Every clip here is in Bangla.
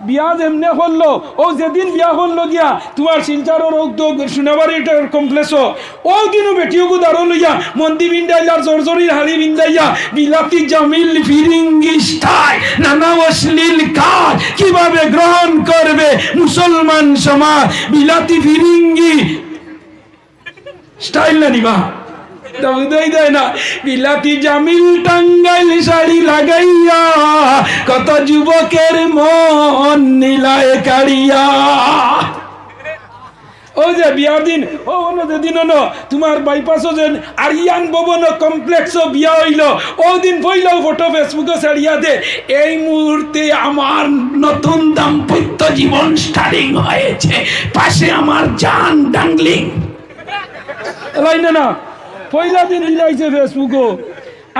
বিয়া যেমনে করলো ও যেদিন বিয়া করলো গিয়া তোমার শিলচারের উদ্যোগ সোনাবাড়ির কমপ্লেক্স ও দিনও বেটিও দাঁড়ো লইয়া মন্দি বিন্দাইলার জর্জরির হাড়ি বিন্দাইয়া বিলাতি জামিল ফিরিঙ্গি স্টাইল নানা অশ্লীল কাজ কিভাবে গ্রহণ করবে মুসলমান সমাজ বিলাতি ফিরিঙ্গি স্টাইল না নিবা দেয় না বিলাতি জামিল টাঙ্গাইল শাড়ি লাগাইয়া কত যুবকের মন নীলায় কাড়িয়া ও যে বিয়ার দিন ও যেদিন তোমার বাইপাসও যে আরিয়ান ভবন কমপ্লেক্স বিয়া হইল ও দিন পইলাও ফটো ফেসবুকে ছাড়িয়া দে এই মুহূর্তে আমার নতুন দাম্পত্য জীবন স্টার্টিং হয়েছে পাশে আমার জান ডাংলিং না পয়লা দিন দিলাইছে ফেসবুকও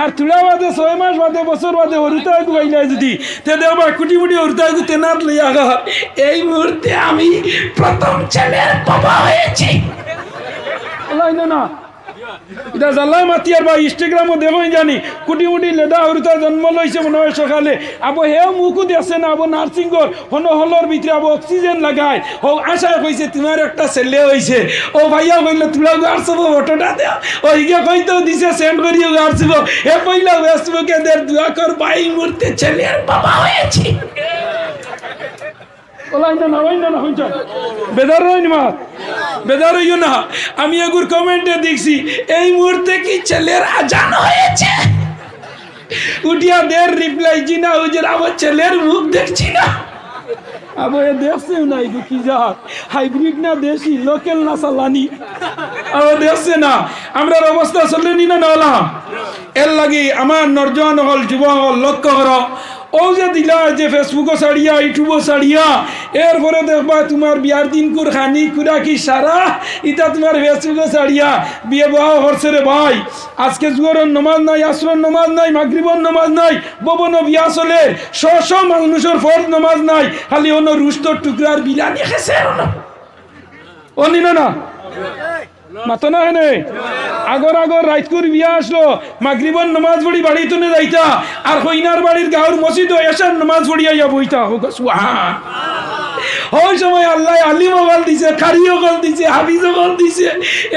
আর তুলা বাদে 6 মাস বাদে বছর বাদে হরিতায় গাইলাই যদি তে দেবা কুটি মুটি হরিতায় তেনাত লইয়া এই মুহূর্তে আমি প্রথম ছেলের বাবা হয়েছি না এটা জাল্লাই মাতিয়ার বা ইনস্টাগ্রামও দেখোই জানি কুটি মুটি লেদা হরিতা জন্ম লইছে মনে হয় সকালে আবো হেও মুখও দেখছে না আবো নার্সিংর হলর ভিতরে আবো অক্সিজেন লাগায় ও আশা কইছে তোমার একটা ছেলে হয়েছে ও ভাইয়া কইলে তুলা গাছব ফটোটা দেও ও ইগে কইতেও দিছে সেন্ড করিও গাছব এ পইলা ফেসবুকে দের দোয়া কর ভাই মুহূর্তে ছেলের বাবা হয়েছে আমি এগুর কমেন্টে দেখছি এই মুহূর্তে কি ছেলের আজান হয়েছে উঠিয়া দের রিপ্লাই জিনা হুজুর আমার ছেলের মুখ দেখছি না আবো এ দেখছে না এগু কি যা হাইব্রিড না দেশি লোকাল না সালানি আবো দেখছে না আমরার অবস্থা চলেনি না না এর লাগি আমার নরজন হল যুব হল লক্ষ্য করো ও যে দিলা যে ফেসবুকও ছাড়িয়া ইউটিউবও ছাড়িয়া এরপরে দেখবা তোমার বিয়ার দিন কুর খানি কুরা কি সারা ইটা তোমার ফেসবুকও ছাড়িয়া বিয়ে বাহ হরছে রে ভাই আজকে জুয়ারের নমাজ নাই আসরের নমাজ নাই মাগরিবর নমাজ নাই ববন বিয়া চলে শ মানুষের ফরজ নমাজ নাই খালি অন্য রুস্তর টুকরার বিরিয়ানি খেছে ও নিনা না মাতো না হেনে আগর রাইতকুর বিয়া আসলো মাগরিবর নামাজ পড়ি বাড়ি তুলে যাইতা আর কইনার বাড়ির গাঁর মসজিদ এসার নামাজ পড়িয়া যাব হইতা সুবহান ওই সময় আল্লাহ আলিমও গল দিছে কারিও গল দিছে হাফিজও গল দিছে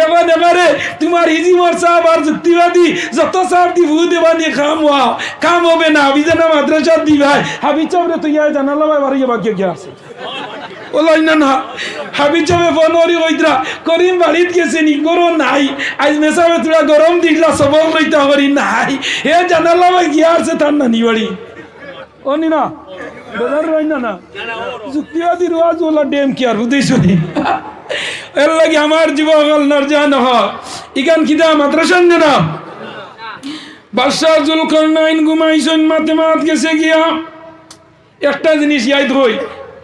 এবার এবারে তোমার হিজিমর সাহেব আর যুক্তিবাদী যত সাহেব দি ভু দেবানি কাম হবে না হাফিজে না মাদ্রাসা দি ভাই হাফিজ সাহেবরে তো ইয়া জানালা ভাই বাড়ি যাবা কি আছে ওলাই না হাবিজ যাবে ফোনরি কইতরা করিম বাড়িত গেছে নি গরম নাই আজ মেসাবে তোরা গরম দিলা সবক লইতা করি নাই এ জানালা ভাই গিয়া আছে তার নানি বাড়ি ও নি না বেদার রই না যুক্তিবাদী রোয়াজ ওলা ডেম কি আর বুঝেছো নি এর লাগি আমার জীবকল নরজান হ ইকান কিদা মাদ্রাসা না বাদশাহ জুলকারনাইন ঘুমাইছেন মাতেমাত গেছে গিয়া একটা জিনিস ইয়াদ হই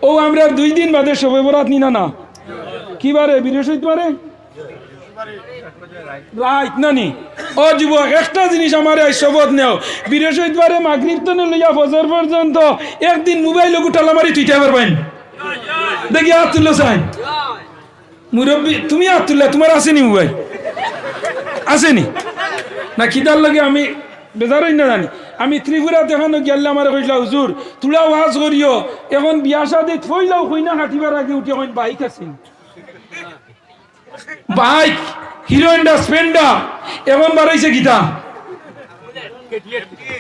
ও আমরা 2 দিন বাদে শবে বরাত নিনা না কি বারে বৃহস্পতিবারে রাইট নানি ও যুবক একটা জিনিস আমার এই শপথ নেও বৃহস্পতিবারে মাগরিব তো লইয়া ফজর পর্যন্ত একদিন মোবাইল গুটালা মারি তুইতে পারবেন দেখি হাত তুলো চাই মুরব্বী তুমি হাত তুললে তোমার আসেনি মোবাইল আসেনি না খিদার লাগে আমি বেজারই না জানি আমি ত্রিপুরা দেখানো গেলে আমার কইলা হুজুর তুলা ওয়াজ করিও এখন বিয়া শাদি থইলাও কইনা হাঁটিবার আগে উঠে কইন বাইক আছে বাইক হিরো হন্ডা স্প্লেন্ডার এখন বাড়াইছে গীতা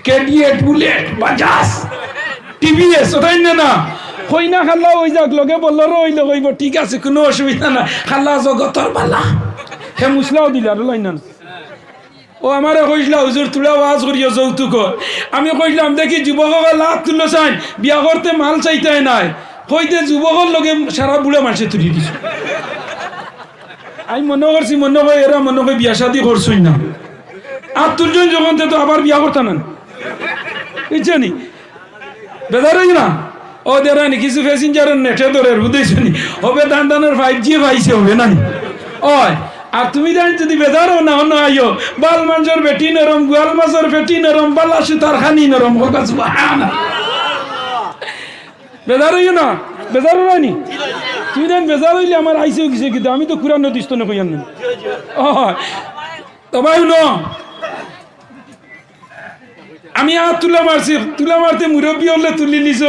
কেডিএট বুলেট বাজাজ টিভিএস ওটাই না কইনা খাল্লা ওই যাক লগে বললো ওই লোক হইব ঠিক আছে কোনো অসুবিধা না খাল্লা জগতর বালা হে মুসলাও দিলা লইন না ও আমারে কইলা হুজুর তুলা ওয়াজ করিও যৌতুক আমি কইলাম দেখি যুবক লাভ তুললো চাই বিয়া করতে মাল চাইতে নাই কইতে যুবকর লগে সারা বুড়া মানুষে তুলি দিছো আমি মনে করছি মনে হয় এরা মনে হয় বিয়া শাদি করছই না আর তুলজন যখন তো আবার বিয়া করতে না বুঝছনি বেদারই না ও দেরানি কিছু প্যাসেঞ্জারের নেটে ধরে বুঝেছনি হবে দানের 5G পাইছে হবে না ওই আর তুমি জানি যদি বেদারও না অন্য আইও বাল মাঞ্জর বেটি নরম গোয়াল মাছের বেটি নরম বালা সুতার খানি নরম হোক বেদার হইও না বেজার হয়নি তুমি দেন বেজার হইলে আমার আইসেও গেছে কিন্তু আমি তো কুরান দিস্ত না কইয়ান তবাই ন আমি আর তুলা মারতে মুরব্বী হলে তুলি নিছ,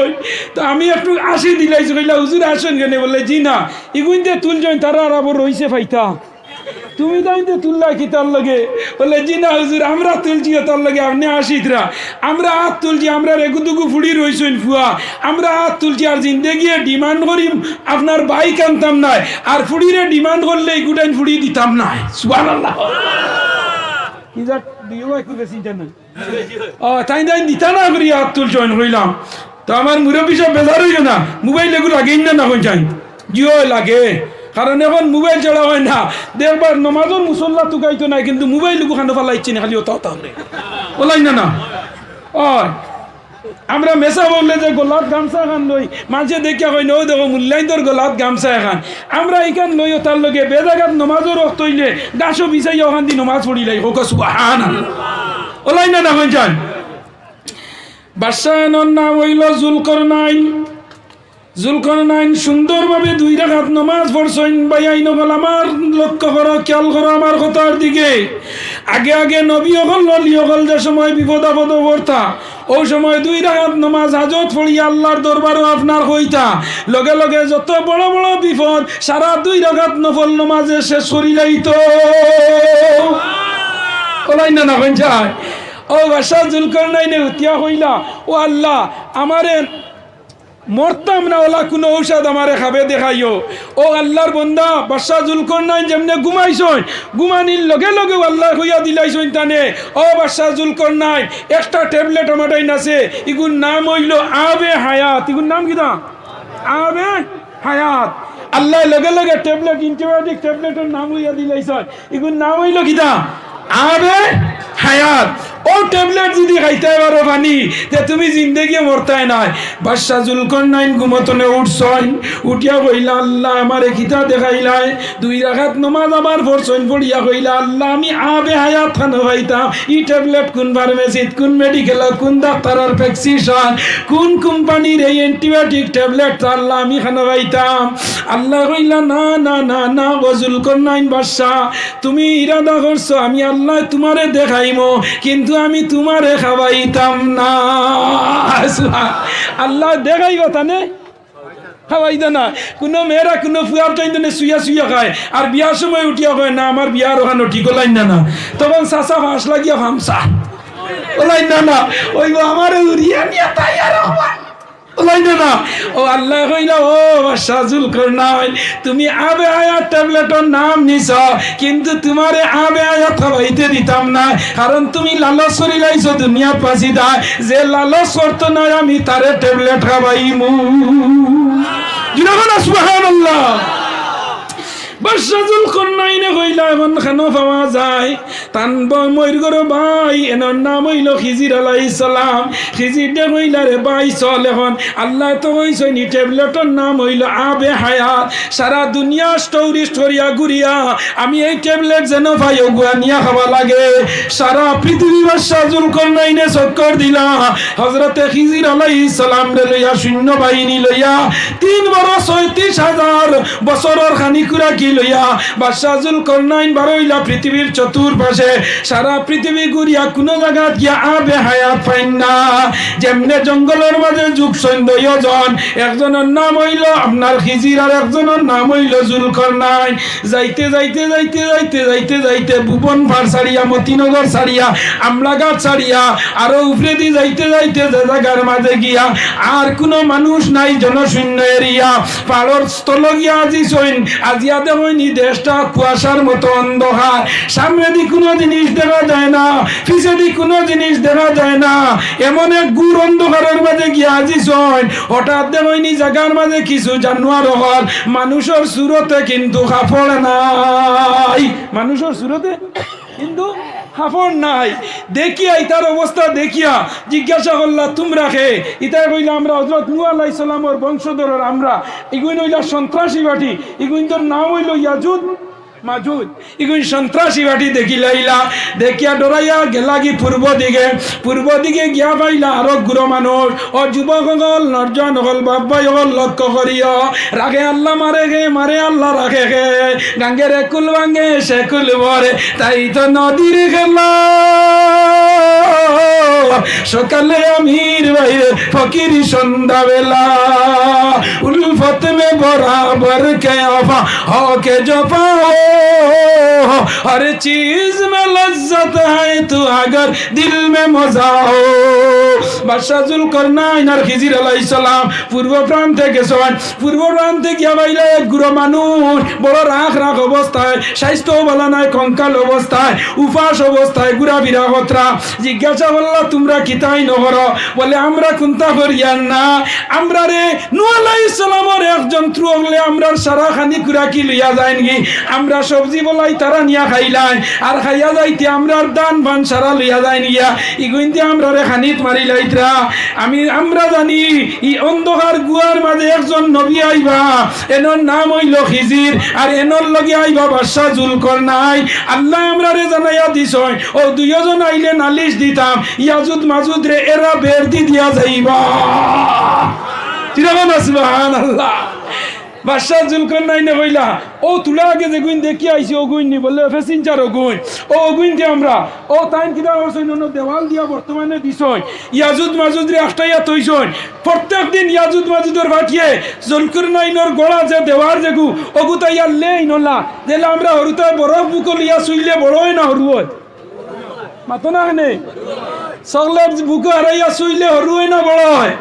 তো আমি একটু আসি দিলাইছি, কইলা হুজুর আসেন কেন? বলে জি না, ইগুইনতে তুলছেন তারা আর আবার রইছে ফাইতা, তুমি তাইতে তুললা কি তার লগে? বলে জি না হুজুর, আমরা তুলছি তার লগে, আপনি আসিতরা, আমরা হাত তুলছি, আমরা রেগুদুগু ফুড়ি রইছেন ফুয়া, আমরা হাত তুলছি, আর জিন্দেগিয়ে ডিমান্ড করি আপনার বাইক আনতাম নাই, আর ফুড়িরে ডিমান্ড করলে এগুটাইন ফুড়ি দিতাম না। সুবহানাল্লাহ। কি যা দিও একটু বেশি জানেন তাই তাই দিতা না করি হাত তুলছেন হইলাম, তো আমার মুরব্বী সব বেজার হইল না, মোবাইল এগুলো লাগেই না হয়ে যায়, জিও লাগে, কারণ এখন মোবাইল ছাড়া হয় না। দেখবার নমাজের মুসল্লা তুকাইতো নাই, কিন্তু মোবাইল খানো ফেলাইছি না, খালি ওটাও তাহলে ওলাই না না। আমরা মেসা বললে যে গোলাপ গামছা খান লই, মাঝে দেখিয়া হয় ন দেখো মূল্যায়ন তোর গোলাপ গামছা এখান, আমরা এইখান লই তার লগে বেজাগাত নমাজও রক্ত হইলে গাছও বিচাই ওখান দি নমাজ পড়িলাই হোক সুবহানাল্লাহ। ওলাই না না হয়ে যান। বাদশাহর নাম হইল জুলকরনাইন। জুলকরনাইন সুন্দরভাবে 2 রাকাত নামাজ পড়ছেন। ভাইয়াই নগল আমার লক্ষ্য করো, খেয়াল করো আমার কথার দিকে। আগে আগে নবী হল নলি হল, যে সময় বিপদ আপদ পড়তা ওই সময় 2 রাকাত নামাজ হাজত পড়িয়া আল্লাহর দরবারও আপনার হইতা, লগে লগে যত বড় বড় বিপদ সারা 2 রাকাত নফল নামাজে শেষ করিলাইতো। ওলাই না না হয়ে যায়। ও বাদশাহ জুলকরনাইনে উতিয়া হইলা, ও আল্লাহ আমারে মরতাম না, ওলা কোনো ঔষধ আমারে খাবে দেখাইও। ও আল্লাহর বন্দা বাদশাহ জুলকরনাইন যেমনে ঘুমাইছন, ঘুমানির লগে লগে আল্লাহ হইয়া দিলাইছন টানে। ও বাদশাহ জুলকরনাইন একটা ট্যাবলেট আমাটাই আছে, ইগুর নাম হইল আবে হায়াত। ইগুর নাম কি দা? আবে হায়াত। আল্লাহ লগে লগে ট্যাবলেট, অ্যান্টিবায়োটিক ট্যাবলেটের নাম হইয়া দিলাইছন, ইগুর নাম হইল কি দা? আবে হায়াত। ও ট্যাবলেট যদি খাইতে পারো পানি, যে তুমি জিন্দেগি মরতাই নাই। বাদশাহ জুলকরনাইন ঘুমতনে উঠছন, উঠিয়া কইলা আল্লাহ আমারে খিতা দেখাইলাই, 2 রাকাত নামাজ আবার পড়ছন, পড়িয়া কইলা আল্লাহ আমি আবে হায়াত খানো পাইতাম, ই ট্যাবলেট কোন ফার্মেসিত, কোন মেডিকেল, কোন ডাক্তারের প্রেসক্রিপশন, কোন কোম্পানির এই অ্যান্টিবায়োটিক ট্যাবলেট আল্লাহ আমি খানো পাইতাম। আল্লাহ কইলা না না না না, ও জুলকরনাইন বাদশাহ তুমি ইরাদা করছো আমি আল্লাহ তোমারে দেখাইমো, কিন্তু আমি তোমারে খাওয়াইতাম না। আল্লাহ দেখাই কথা নে খাওয়াইতা না। কোনো মেয়েরা কোনো ফুয়ার টাইম শুয়া শুয়া খায়, আর বিয়ার সময় উঠিয়া কয় না আমার বিয়ার ওখানে ঠিক লাইন না না, তখন চাষা ফাঁস লাগিয়া ফামসা ওলাই না না, ওই আমার উড়িয়া নিয়ে তাই আর না। ও আল্লাহ কইলা ও বাদশাহ জুলকরনাইন তুমি আবে হায়াত ট্যাবলেটের নাম নিছ, কিন্তু তোমারে আবে হায়াত খাওয়াইতে দিতাম না, কারণ তুমি লালচ করি লাইছো দুনিয়া পাসি দা, যে লালচ করতো না আমি তারে ট্যাবলেট খাওয়াইমু। সুবহানাল্লাহ। বাদশাহ জুলকরনাইনে কইলা এখন খানো পাওয়া যায়, তান মইর গরো ভাই এনার নাম হইল খিজির আলাইহিস সালাম। খিজির দে কইলা রে ভাই চল এখন, আল্লাহ তো কইছেন নি ট্যাবলেটের নাম হইল আবে হায়াত, সারা দুনিয়া স্টোরিস্ট করিয়া ঘুরিয়া আমি এই ট্যাবলেট যেন ভাই ওগুয়া নিয়া খাওয়া লাগে। সারা পৃথিবী বাদশাহ জুলকরনাইনে চক্কর দিলা, হযরতে খিজির আলাইহিস সালাম রে লইয়া সৈন্য বাহিনী লইয়া 3 বছর 36,000 বছরের খানিকুরা কি লইয়া বাদশাহ জুলকরনাইন বারইলা পৃথিবীর চতুর্পাশে সারা পৃথিবী ঘুরিয়া কোন জায়গা গিয়া আবে হায়াত পাইন না। যেমনে জঙ্গলের মাঝে যুগ সৈন্যজন, একজনের নাম হইল আপনার খিজির আর একজনের নাম হইল জুলকরনাইন। যাইতে যাইতে যাইতে যাইতে যাইতে যাইতে ভুবন পার ছাড়িয়া, মতিনগর ছাড়িয়া, আমলাঘাট ছাড়িয়া আরো উপরে দিয়ে যাইতে যাইতে যে জায়গার মাঝে গিয়া আর কোনো মানুষ নাই, জনশূন্য এরিয়া, পাহাড়ের স্থল গিয়া আজি সৈন আজিয়া হয়নি দেশটা কুয়াশার মতো অন্ধকার, সামনে দি কোনো জিনিস দেখা যায় না, পিছে দি কোনো জিনিস দেখা যায় না, এমন এক গুড় অন্ধকারের মাঝে গিয়া আজিস। হঠাৎ দেখনি জায়গার মাঝে কিছু জানোয়ার হল, মানুষের সুরতে কিন্তু কাপড় নাই, মানুষের সুরতে কিন্তু কাপড় নাই। দেখিয়া ইতার অবস্থা দেখিয়া জিজ্ঞাসা করলা তোমরা খে? ইতা কইলা আমরা হযরত নূহ আলাইহিস সালামের বংশধর, আমরা এগুন হইলা সন্ত্রাসী বাটি, এগুন তোর নাম হইল ইয়াজুদ মাজুদ ইগুন সন্ত্রাসী বাটি দেখিলাইলা, দেখিয়া ডরাইয়া গেলা কি পূর্ব দিকে গিয়া পাইলা আরো গুরু মানুষ ও যুবক হল নর্জন হল বাবাই হল লক্ষ্য করিয়া রাখে আল্লাহ মারে আল্লাহ রাখে গে গাঙ্গের কুল ভাঙ্গে সে কুল ভরে তাই তো নদীর খেলা সকালে আমির বাইরে ফকির সন্ধ্যা বেলা উলফত মে বরাবর কে আফা হকে জপা हर चीज में लज्जत है तू अगर दिल में मजा हो বাদশাহ জুলকারনাইন আর খিজির আলাইহিস সালাম পূর্ব প্রান্তে গেছেন। পূর্ব প্রান্তে গিয়া বাইলে এক গুরু মানুষ বড় রাখ অবস্থায়, স্বাস্থ্য ভালো নাই, কঙ্কাল অবস্থায়, উপাস অবস্থায় ঘুরা ফিরা হতরা জিজ্ঞাসা করলা তোমরা কিতাই নহর? বলে আমরা কুন্তা করিয়ান না, আমরা রে নূহ আলাইহিস সালামের একজন ত্রু হলে আমরা সারা খানি কুরা কি লইয়া যায় নাকি? আমরা সবজি বলাই তারা নিয়া খাইলাই আর খাইয়া যাইতে আমরার দান বান সারা লইয়া যায় নিয়া ইগুইতে আমরা রে খানিত মারি লাইতরা। আমরা জানি ই অন্ধকার গুয়ার মাঝে একজন নবী আইবা, এনর নাম হইল খিজির আর এনর লগে আইবা বাদশাহ জুলকারনাইন। আল্লাহ আমরা রে জানাইয়া দিছয় ও দুইজন আইলে নালিশ দিতাম ইয়াজুদ মাজুদ রে এরা বের দি দিয়া যাইবা। সুবহানাল্লাহ। বাদশাহ জুলকারনাইনে কইলা ও তুলা আগে যে গুইন দেখি আইছি ও গুইন নি বলে ফেসিনচার ও গুইন যে আমরা ও তাইন কিবা হইছই ন দেওয়াল দিয়া বর্তমানে দিছই ইয়াজুদ মাজুদ রে আটটাইয়া তৈছই প্রত্যেক দিন ইয়াজুদ মাজুদের ভাটিয়ে জুলকারনাইনের গোড়া যে দেওয়ার যেগু ওগু তাইয়া লেই নলা যেলা আমরা হরুতে বরফ বুকল ইয়া সুইলে বড়ই না হরুয় মাতো না নে সকলের বুক হারাইয়া সুইলে হরুয় না বড় হয়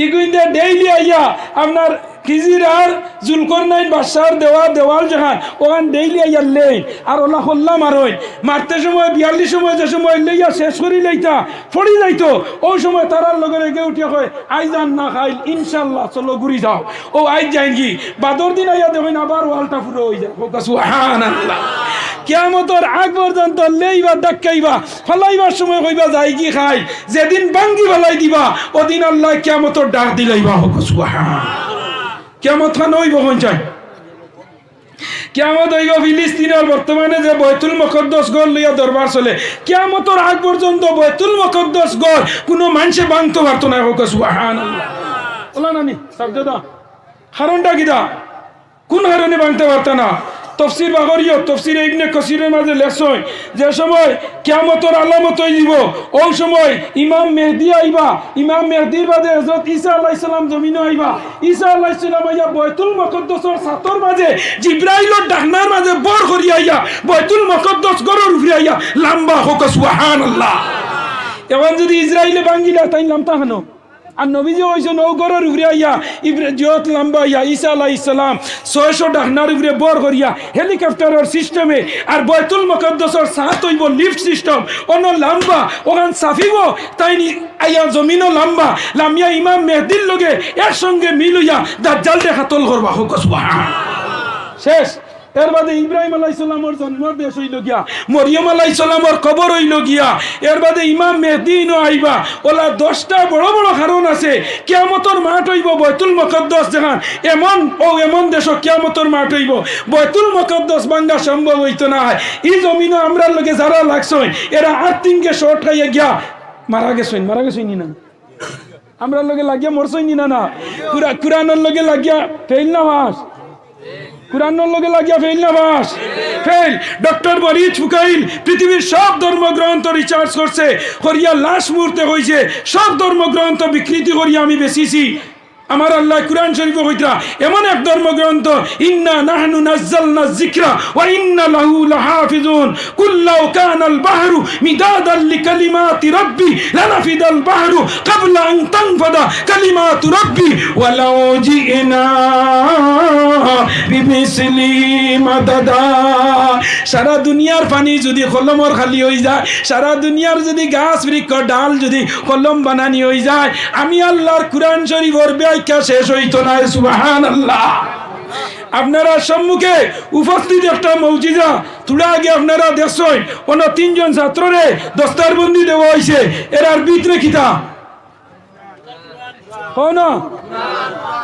ইগুইন দে ডেইলি আইয়া আপনার খিজির আর জুলকারনাইন বাদশাহর দেওয়াল যেখান ওখান ডেইলি আইয়া লেই আর ওলা হল্লা মারই মারতে সময় 42 সময় যে সময় লইয়া শেষ করি লইতা পড়ি যাইতো ওই সময় তারার লগে রেগে উঠিয়া কয় আই যান না খাইল ইনশাল্লাহ চলো ঘুরি যাও ও আই যাই কি বাদর দিন আইয়া দেখেন আবার ওয়ালটা পুরো হয়ে যায়। সুবহানাল্লাহ। কিয়ামতের আগ পর্যন্ত লেইবা ডাকাইবা ফলাইবার সময় কইবা যাই কি খাই, যেদিন বাঙ্গি ফলাই দিবা ওদিন আল্লাহ কিয়ামতের ডাক দিলাইবা। সুবহানাল্লাহ। কিয়ামত খান হইব কোন চাই? কিয়ামত হইব ফিলিস্তিনের বর্তমানে যে বাইতুল মুকদ্দাস গড় লইয়া দরবার চলে, কিয়ামতের আগ পর্যন্ত বাইতুল মুকদ্দাস গড় কোনো মানুষে ভাঙতে পারতো না। সুবহানাল্লাহ। ওলা নানি সাবজদা কারণটা কিদা? কোন কারণে ভাঙতে পারত না? তফসির বাগরিয় তফসির ইবনে কাসিরের মাঝে লেখছয় যে সময় কিয়ামতের আলামত হইব ওই সময় ইমাম মেহদি আইবা, ইমাম মেহদির বাদে হযরত ঈসা আলাইহিস সালাম জমিনে আইবা। ঈসা আলাইহিস সালাম আইয়া বাইতুল মুকদ্দাসের ছাতর মাঝে জিবরাইলের ডাকনার মাঝে বর করিয়া আইয়া বাইতুল মুকদ্দাস গড়ের উপরে আইয়া লম্বা হোক। সুবহানাল্লাহ। এখন যদি ইসরাইলে ভাঙ্গিলা তাই নামতা হানো আর নবীজি হইছেন ও গরের উপরে আইয়া জিয়ত লম্বা আইয়া ঈসা আলাইহিস সালাম 600 ডাকনার উপরে বর করিয়া হেলিকপ্টারের সিস্টেমে আর বাইতুল মুকদ্দাসের সাথ হইব লিফট সিস্টেম অন্য লম্বা ওখান সাফিব তাই আইয়া জমিনও লম্বা লামিয়া ইমাম মেহদির লগে একসঙ্গে মিল হইয়া দাজ্জাল রে কাতল করবা। হোক সুবহানাল্লাহ। শেষ। এর বাদে ইব্রাহিম আলাইহিস সালামের জন্মের দেশ হইল গিয়া, মরিয়ম আলাইহিস সালামের কবর হইল গিয়া, এর বাদে ইমাম মেহদি ন আইবা। ওলা 10টা বড় বড় কারণ আছে কিয়ামতের মাঠ হইব বাইতুল মুকদ্দাস যেখান এমন দেশ কিয়ামতের মাঠ হইব বাইতুল মুকদ্দাস ভাঙ্গা সম্ভব হইতো না। এই জমিনে আমরা লগে যারা লাগছই এরা 8 দিনকে শর্ট খাইয়া গিয়া মারা গেছই না আমরা লগে লাগিয়া মরছই না না কুরআনের লগে লাগিয়া ফেল না বাস কুরআনের লগে লাগিয়া ফেল না বাস ফেল। ডক্টর মরিচ ফুকাইল পৃথিবীর সব ধর্মগ্রন্থ রিসার্চ করছে করিয়া লাশ মুহূর্তে হইছে সব ধর্মগ্রন্থ বিকৃতি করিয়া আমি বেশিছি। আমার আল্লাহ কুরআন শরীফে কইতা এমন এক ধর্মগ্রন্থ ইন্না নাহনু নাযালনা যিকরা ওয়া ইন্না লাহু লাহাফিজুন কুল্লাউ কানাল বাহরু মিদাদাল লিকালিমাতি রাব্বি লানাফিদাল বাহরু ক্বাবলা আন তানফাদা কালিমাতু রাব্বি ওয়ালাউ জিনা বিমিসলি মাদাদা। সারা দুনিয়ার পানি যদি কলমর খালি হয়ে যায়, সারা দুনিয়ার যদি গাছ বৃক্ষ ডাল যদি কলম বানানি হয়ে যায়, আমি আল্লাহর কুরআন শরীফের ব্যাখ্যা শেষ হইতো না। সুবহানাল্লাহ। আপনারা সম্মুখে উপস্থিত একটা মৌজিজা তুলা আগে আপনারা দেখছেন অন্য 3 জন ছাত্ররে দস্তারবন্দি দেওয়া হয়েছে। এরার ভিতরে কিতা না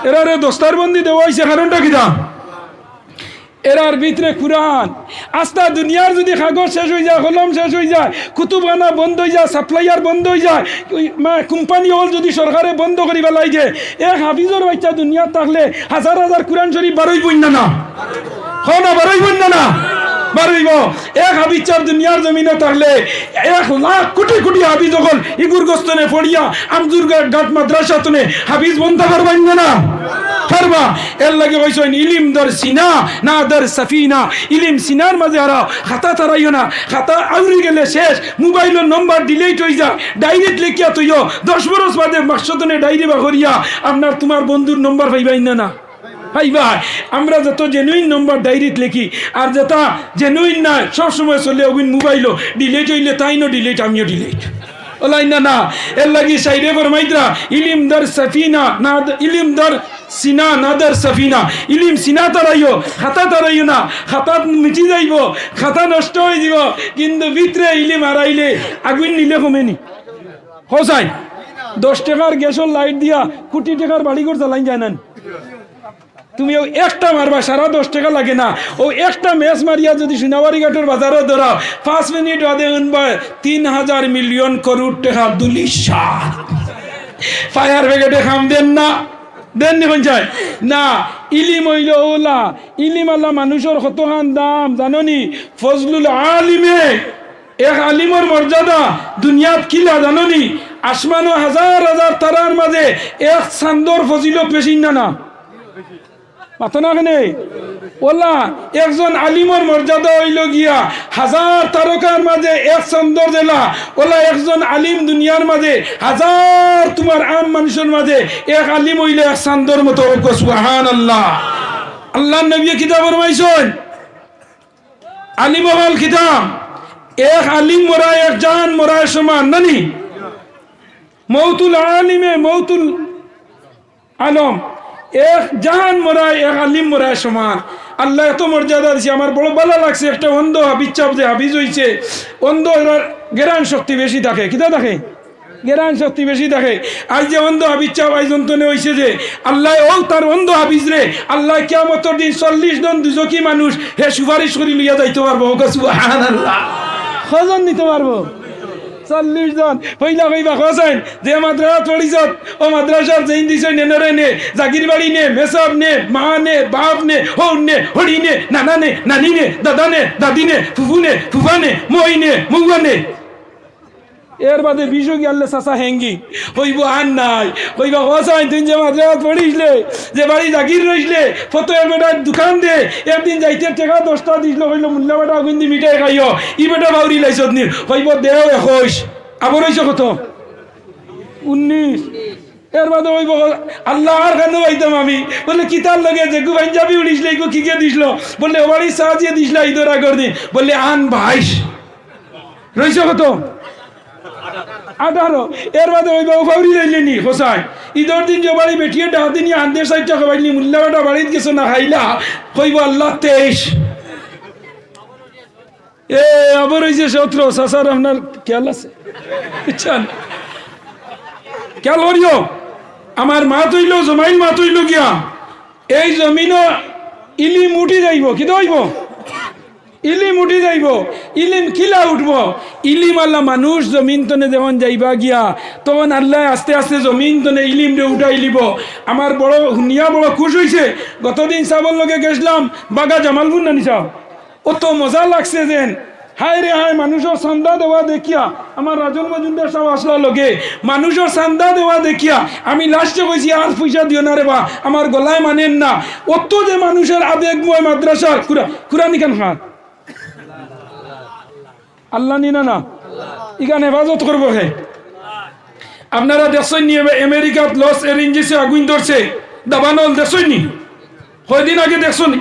এরারে দস্তারবন্দি দেওয়া হয়েছে কারণটা কিতা? এরার ভিতরে কুরআন। আস্তা দুনিয়ার যদি কাগজ শেষ হয়ে যায়, কলম শেষ হয়ে যায়, কুতুবখানা বন্ধ হয়ে যায়, সাপ্লাইয়ার বন্ধ হয়ে যায়, কোম্পানি হল যদি সরকারে বন্ধ করি পেলাই যে, এক হাফিজর বাচ্চা দুনিয়ার থাকলে হাজার হাজার কুরআন শরীফ বারোই বই না না বারোই বই না বারইব। এক হাফিজ চার দুনিয়ার জমিনে থাকলে 1,00,000 কোটি কোটি হাফিজ হল ইগুর গোস্তনে পড়িয়া আমজুর ঘাট মাদ্রাসা তুনে হাফিজ বন্ধ করবেন না পারবা। এর লাগে হইছেন ইলিম দর সিনা না দর সফিনা। ইলিম সিনার মাঝে হারাও, খাতা তারাইও না। খাতা আউরি গেলে শেষ, মোবাইলের নম্বর ডিলিট হয়ে যায়, ডাইরেক্ট লিখিয়া তুইও 10 বছর বাদে মাকসদনে ডাইরি বা করিয়া আপনার তোমার বন্ধুর নম্বর পাইবাই না ভাইবা। আমরা যত জেনুইন নম্বর ডায়েরিত লিখি, আর যেটা জেনুইন না সবসময় চলে ওগুন মোবাইলও ডিলিট হইলে তাইনও ডিলিট, আমিও ডিলিট ওলাই না। এর লাগি সাইডে ফরমাইতরা ইলিম দর সফিনা না ইলিম দর সিনা না দর সফিনা। ইলিম সিনা তারাইও, খাতা তারাইও না। খাতা মিটি যাইব, খাতা নষ্ট হয়ে যাব, কিন্তু ভিতরে ইলিম হারাইলে আগুন নিলে কমেনি। হোসাই 10 টাকার গ্যাসের লাইট দিয়া কোটি টাকার বাড়ি ঘর চালাই যায় না। তুমি ও একটা মারবা, সারা 10 টাকা লাগে না। ও একটা ম্যাচ মারিয়া যদি সোনাবাড়ি ঘাটের বাজারে ধরাও, 5 মিনিট বাদে উনবা 3000 মিলিয়ন করোড় টাকা দুলিশা। ফায়ার ব্রিগেডে খাম দেন না, দেন নি পঞ্চায়েত না। ইলিম হইল ওলা, ইলিম আল্লাহ মানুষের কতখান দাম জাননি। ফজলুল আলিমে, এক আলিমর মর্যাদা দুনিয়াত কিলা জাননি। আসমানো হাজার হাজার তারার মাঝে এক চান্দর ফজিলত বেশি না মাথা না কেনে ওলা। একজন আলিমর মর্যাদা হইল গিয়া হাজার তারকার মাঝে এক চন্দর জেলা ওলা। একজন আলিম দুনিয়ার মাঝে হাজার তোমার আম মানুষের মাঝে এক আলিম হইলে এক চান্দর মতো। সুবহানাল্লাহ। আল্লাহ নবী কিতাব ফরমাইছেন, আলিম হল কিতাব, এক আলিম মরা এক জান মরার সমান নানি। মৌতুল আলিমে মৌতুল আলম, এক জাহান মরায় এক আলিম মরায় সমান। আল্লাহ এত মর্যাদা দিছে। আমার বড় ভালো লাগছে, একটা অন্ধ হাফিজ চাপ যে হাফিজ হইছে, অন্ধ জ্ঞান শক্তি বেশি থাকে। কিতা থাকে? জ্ঞান শক্তি বেশি থাকে। আজ যে অন্ধ হাফিজ চাপ আজ অন্তনে হইছে যে আল্লাহ ও তার অন্ধ হাফিজ রে আল্লাহ কিয়ামতের দিন 40 জন দুজকি মানুষ হে সুপারিশ করি লইয়া যাইতে পারবো। সুবহানাল্লাহ। কজন নিতে পারবো? 40 জন। পয়লা কইবা খোঁজেন যে মাদ্রাসা পড়িছত ও মাদ্রাসার যেইন দিছে নেনরে নে, জাগির বাড়ি নে, মেসাব নে, মা নে, বাপ নে, হৌন নে, হড়ি নে, নানা নে, নানি নে, দাদা নে, দাদি নে, ফুফু নে, ফুফা নে, মই নে, মৌয়া নে। এর বাদে বিশু গেলে চাচা হেঙ্গি হইব আর নাই। কইবা খোঁজেন তুই যে মাদ্রাসা পড়িসলে, যে বাড়ি জাগির রইসলে, ফটো এর বেটার দোকান দে, একদিন যাইতে টাকা 10টা দিছিল, হইল মূল্য বেটা গুন্দি মিঠাই খাইও, ই বেটা বাউরি লাইছত নি, হইব দেও 21। আবার হইছে কত? 19। এর বাদে হইব আল্লাহ আর কেন পাইতাম আমি। বললে কিতার লগে যে গু পাঞ্জাবি উড়িসলে গু কি কে দিছিল, বললে ও বাড়ি সাহায্যে দিছিল ঈদের আগর দিন, বললে আন 22। রইছে কত? 18। এর বাদে ওই বাবু ফাউরি লাইলেনি হোসাই ঈদের দিন যে বাড়ি বেটিয়ে ডাক দিন আন্দের সাইড টাকা পাইনি, মূল্য বেটা বাড়িতে গেছো না খাইলা, কইব আল্লাহ 23। এ আবার হয়েছে 17। চাচার আপনার খেয়াল আছে? বুঝছেন খেয়াল করিও। আমার মা তৈল জমাইল মা তৈল গিয়া এই জমিনও ইলিম উঠি যাইব। কি হইব? ইলিম উঠি যাইব। ইলিম কিলা উঠব? ইলিম আল্লাহ মানুষ জমিন তনে যেমন যাইবা গিয়া তখন আল্লাহ আস্তে আস্তে জমিন তনে ইলিম রে উঠাই লিব। আমার বড় শুনিয়া বড় খুশ হয়েছে। গতদিন সাবর লগে গেছিলাম বাগা জামালপুর নানি সাহ, অত মজা লাগছে যেন হায় রে হায়। মানুষের চান্দা দেওয়া দেখিয়া আমার রাজন মজুমদার সাহেব আসলা লগে, মানুষের চান্দা দেওয়া দেখিয়া আমি লাস্টে কইছি আর পয়সা দিও না রে বা, আমার গলায় মানেন না। অত যে মানুষের আবেগময় মাদ্রাসা কুরানি খান খান আল্লাহ নিনা না ইখান হেফাজত করবো। হে আপনারা দেখছেন নি আমেরিকাত লস এঞ্জেলসে আগুন ধরছে, দাবানল দেখছেন নি? কয়দিন আগে দেখছেন?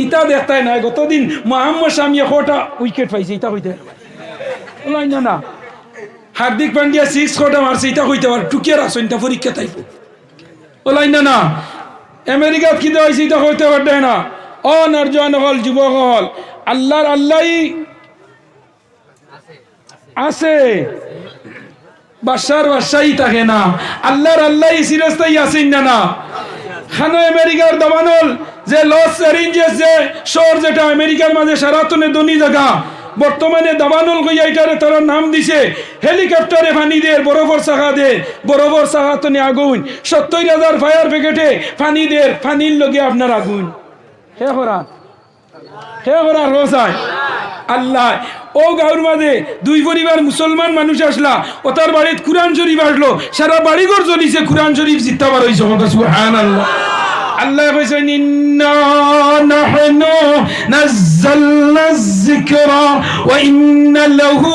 ইটা দেখতাই নাই। গতদিন মোহাম্মদ শামিয়া 4টা উইকেট পাইছে, ইটা হইতে না। হার্দিক পান্ডিয়া 6 কটা মারছে, ইটা হইতে পারে। টুকিয়ে রাখছো ইটা পরীক্ষা তাইব ওলাই না। আমেরিকাত কি দেওয়া হয়েছে ইটা হইতে পারে না। অনার্জন হল যুবক হল আল্লাহর আল্লাহ আছে, বাসার বাসাই থাকে না। আল্লাহর আল্লাহ সিরাস্তাই আছেন না না। খানো আমেরিকার দাবানল যে লস অ্যারেঞ্জেস যে শহর যেটা আমেরিকার মাঝে সারাতনে ধনী জায়গা বর্তমানে দাবানল কইয়া এটারে তারা নাম দিছে হেলিকপ্টারে পানি দে বরফর চাকা দে বরফর চাকা তনে আগুন 70,000 ফায়ার ব্রিগেডে পানি দে পানির লগে আপনার আগুন হে করা রোজায় আল্লাহ ও গাঁর মাঝে দুই পরিবার মুসলমান মানুষ আসলা ও তার বাড়িতে কুরআন শরীফ আসলো সারা বাড়িঘর জ্বলিছে কুরআন শরীফ জিত্তাবার হইছে সুবহানাল্লাহ আল্লাহ কইছেন ইন্না নাহনু নাযালনা যিকরা ওয়া ইন্না লাহু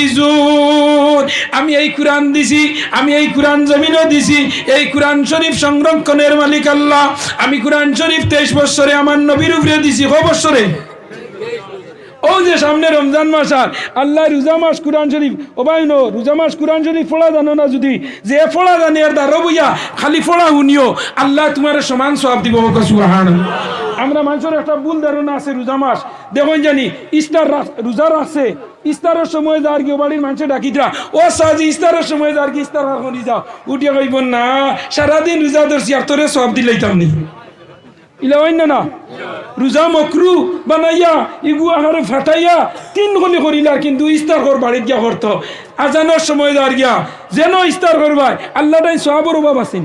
লাহাফিজুন আমি এই কুরআন দিছি আমি এই কুরআন জমিনও দিছি এই কুরআন শরীফ সংরক্ষণের মালিক আল্লাহ আমি কুরআন শরীফ 23 বছরে আমার নবীর উপরে দিছি কয় বছরে ও যে সামনে রমজান মাস আর আল্লাহ রোজা মাস কুরআন শরীফ ও ভাই নো রোজা মাস কুরআন শরীফ পড়া জানো না যদি যে পড়া জানে আর দাঁড়ো বইয়া খালি পড়া শুনিও আল্লাহ তোমার সমান সওয়াব দিব সুবহানাল্লাহ আমরা মানুষের একটা ভুল ধারণা আছে রোজা মাস দেখুন জানি ইস্তার রোজা রাখছে ইস্তারের সময় যার কি বাড়ির মানুষের ডাকিটা ও সাজি ইস্তারের সময় যার কি ইস্তার করি যাও উঠিয়া কইব না সারাদিন রোজা ধরছি আর তোরে সওয়াব দিলাইতাম নি ইলা হইন না রোজা মকরু বানাইয়া ইগু আহারে ফাটাইয়া তিন গলি করিলার কিন্তু ইস্তার কর বাড়িত গিয়া করতো আজানোর সময় যার গিয়া যেন ইস্তার করবাই আল্লাহ তাই সওয়াবের অভাব আছেন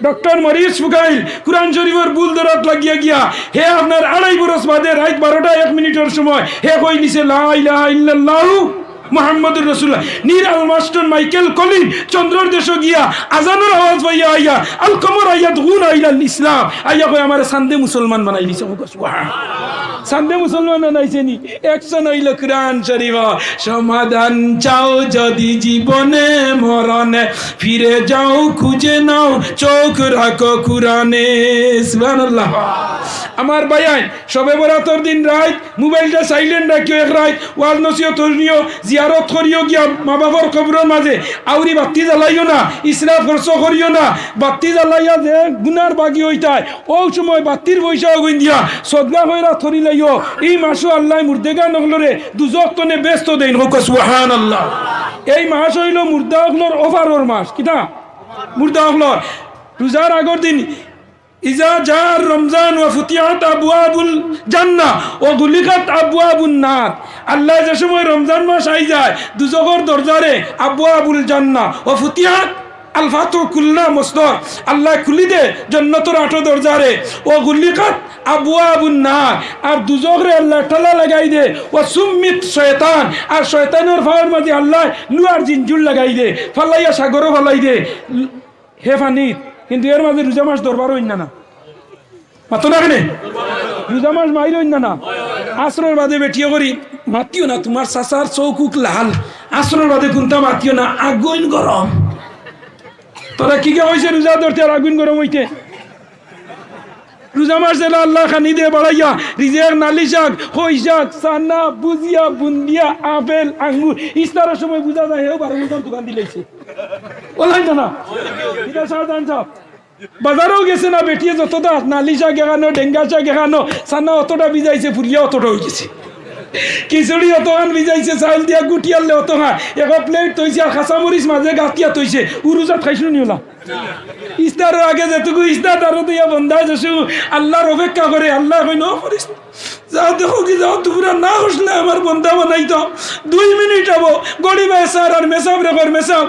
ডক্টর মরিস ফুকাইল কুরআন শরীফের বুল দরাত লাগিয়া গিয়া হে আপনার 2.5 বরস বাদে রাত 12টা 1 মিনিটের সময় হে কই নিছে লা ইলাহা ইল্লাল্লাহ মুহাম্মাদুর রাসূলুল্লাহ নীর আল মাস্টার মাইকেল কলিন চন্দ্রর দেশ গিয়া আজানের আওয়াজ পাইয়া আইয়া আল কমর আয়াত গুনা ইলাল ইসলাম আইয়া কই আমারে সান্দে মুসলমান বানাই দিছে সুবহানাল্লাহ সান্দে মুসলমান বানাইছে নি একশন হইল কুরআন শরীফ সমাধান চাও যদি জীবনে মরণে ফিরে যাও খুঁজে নাও চোখ রাখো কুরআনে সুবহানাল্লাহ আমার ভাইয়াই সবে বরাতর দিন রাত মোবাইলটা সাইলেন্ট রাখিও এক রাত ওয়াজ নসিহত করিও জিয়ারত করিও গিয়া মা বাবার কবরের মাঝে আউরি বাতি জ্বালাইও না ইসরাফ খরচ করিও না বাতি জ্বালাইয়া যে গুনার বাগি হইতায় ও সময় বাতির পয়সাও গইন দিয়া সদকা কইরা থরি লাইও এই মাসও আল্লাহ মুর্দেগা নগলরে দুজক তনে ব্যস্ত দেন হোক সুবহানাল্লাহ এই মাস হইল মুর্দা হকলর ওভারর মাস কিটা মুর্দা হকলর রোজার আগর দিন ইজা জার রমজান ওয়া ফুতিহাত আবওয়াবুল জান্নাহ ওয়া গুলিকাত আবওয়াবুন নার আল্লাহ যে সময় রমজান মাস আই যায় দুজকের দরজারে আবওয়াবুল জান্নাহ ওয়া ফুতিহাত আল ফাতু কুল্লা মসদর আল্লাহ খুলি দে জান্নাতের 8 দরজারে ওয়া গুলিকাত আবওয়াবুন নার আর দুজকরে আল্লাহ তালা লাগাই দে ওয়া সুম্মিত শয়তান আর শয়তানের ফাওয়ার মাঝে আল্লাহ লুয়ার জিনজুল লাগাই দে ফালাইয়া সাগরে ফালাই দে হে ফানিত কিন্তু এর মাঝে রোজা মাস দরবার হইন না মাতো না কেন রোজা মাস মাইর হইন না আসরের বাদে বেটিয়ে করি মাতিও না তোমার চাচার চৌকুক লাল আসরের বাদে কোনটা মাতিও না আগুন গরম তোরা কি কে হয়েছে রোজা ধরতে আর আগুন গরম হইতে রোজা মাস যেন আল্লাহ খানি দিয়ে বাড়াইয়া রিজেক নালি শাক হই শাক সান্না বুজিয়া বুন্দিয়া আপেল আঙ্গুর ইস্তারের সময় বুঝা যায় হেও 12 মতন দোকান দিলেছে ওলাই না এটা সাবধান সব বাজারেও গেছে না বেটিয়ে যতটা নালি শাক এখানো ডেঙ্গা শাক এখানো সান্না অতটা ভিজাইছে ফুলিয়া অতটা হয়ে গেছে খিচুড়ি অতখান ভিজাইছে চাউল দিয়া গুটি আনলে অতখান এক প্লেট তৈছে আর খাঁচামরিচ মাঝে গাতিয়া তৈছে উরুজাত খাইছো নিওলা ইস্তারের আগে যেটুকু ইস্তার তারও দিয়া বন্ধা যাচ্ছ আল্লাহর অপেক্ষা করে আল্লাহ কই ন করিস যাও দেখো কি যাও তোমরা না হসলে আমার বন্ধা বানাই তো 2 মিনিট হবো গড়ি মেসার আর মেসাব রেখর মেসাব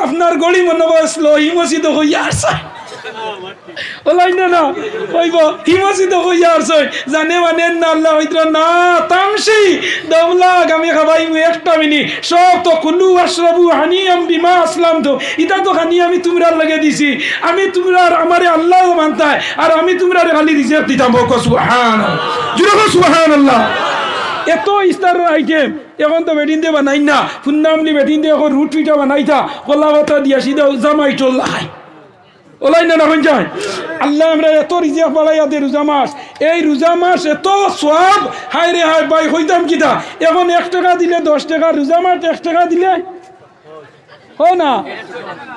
আপনার গড়ি মনে বসলো হিমসিদ হইয়া আসা ওলাই না কইব হিমসিদ হইয়া আসছে জানে মানে না আল্লাহ হইতো না তামসি দমলাগ আমি খাবাই একটা মিনিট সব তো কুলু আশরাবু হানিয়াম বিমা আসলাম তো এটা তো হানি আমি তোমরা লাগে দিছি আমি তোমরা আমারে আল্লাহ মানতায় আর আমি তোমরা খালি রিজেক্ট দিতাম সুবহানাল্লাহ জুড়ে সুবহানাল্লাহ এত ইস্তারের আইটেম এখন তো বেটিন দিয়ে বানাই না ফুন্নামলি বেটিন দিয়ে এখন রুট পিঠা বানাইতা কলা পাতা দিয়া সিধা জামাই চল্লাই ওলাই না হইন যায় আল্লাহ আমরা এত রিজিক বাড়াইয়া দে রোজা মাস এই রোজা মাস এত সওয়াব হায় রে হায় ভাই হইতাম কিটা এখন 1 টাকা দিলে 10 টাকা রোজা মাস 1 টাকা দিলে हो ना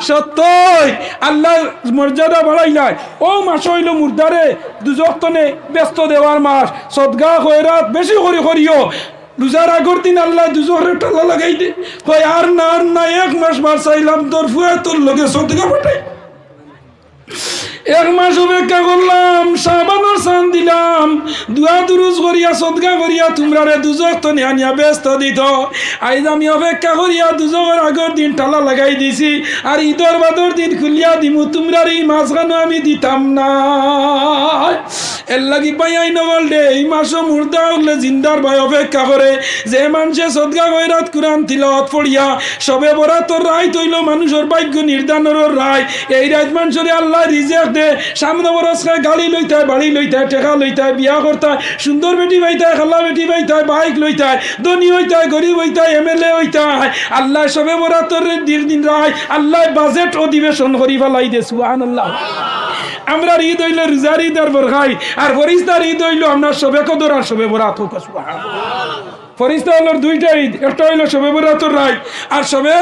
সত্যই আল্লাহ মর্যাদা বাড়াইলাই ও মাস হইল মুর্দারে দুজক তনে ব্যস্ত দেওয়ার মাস সদগা খয়রাত বেশি করে করিও রোজার আগর দিন আল্লাহ দুজকের টালা লাগাই দে কই আর না 1 মাস বার চাইলাম তোর ফুয়া তোর লগে সদগা পাঠাই এক মাস অপেক্ষা করলাম, সাবানোর সান দিলাম, দুয়া দুরুজ করিয়া সদকা করিয়া তোমরা দুজক তো নিয়া ব্যস্ত দিত। আইজ আমি অপেক্ষা করিয়া দুজকের আগর দিন টালা লাগাই দিছি, আর ঈদর বাদর দিন খুলিয়া দিমু, তোমরা এই মাঝখানে আমি দিতাম না। এর লাগি পাইয়াই নবল দে এই মাসও মুর্দা উঠলে জিন্দার ভাই অপেক্ষা করে, যে মানুষে সদকা গৈরাত কুরআন তিলাওয়াত পড়িয়া সবে বরাতর রায় তৈল মানুষের ভাগ্য নির্ধারণের রায়। এই রাত মানুষের আল্লাহ রিজেক দে, সামনে বরস গাড়ি লইতায়, বাড়ি লইতায়, টেকা লইতায়, বিয়া করতায়, সুন্দর বেটি পাইতায়, খালা বেটি পাইতায়, বাইক লইতায়, ধনী হইতায়, গরিব হইতায়, এমএলএ হইতায়। আল্লাহ সবে বরাতর দিন রায় আল্লাহ বাজেট অধিবেশন করি ফেলাই দে। সুবহানাল্লাহ। আমরা ঈদ হইল রোজার ঈদ আর বরখাই, আর ফরিস্তার ঈদ হইল আপনার সবে কদর আর সবে বরাত হোক। ফরিস্তা হলো দুইটা ঈদ, একটা হইল সবে বরাতর রায় আর সবে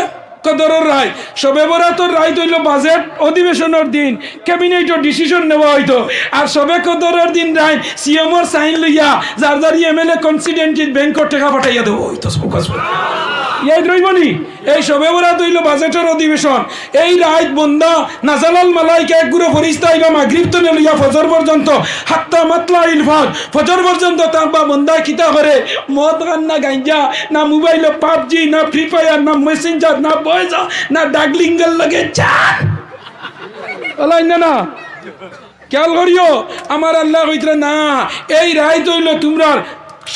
কদরের রায়। সবে বরাতর রায় হইল বাজেট অধিবেশনের দিন, ক্যাবিনেটের ডিসিশন নেওয়া হইতো। আর সবে কদরের দিন রায় সিএমওর সাইন লইয়া যার যার এমএলএ কনসিডেন্টেড ব্যাংকর টাকা পাঠাইয়া দেবো হইতো। ইয়াদ রইবনি। এই সবে বরাত হইল বাজেটের অধিবেশন। এই রাত বন্দা নাজালাল মালাইকা এক গুরু ফরিস্তা ইবা মাগরিব তো লইয়া ফজর পর্যন্ত, হাত্তা মাতলা ইলফাজ, ফজর পর্যন্ত তার বা বন্দা কিতা করে, মদ গান না গাঞ্জা, না মোবাইলে পাবজি, না ফ্রি ফায়ার, না মেসেঞ্জার, না বয়সা, না ডাগলিঙ্গের লাগে চান ওলাই না খেয়াল করিও। আমার আল্লাহ কইতরা না, এই রায় হইল তোমরা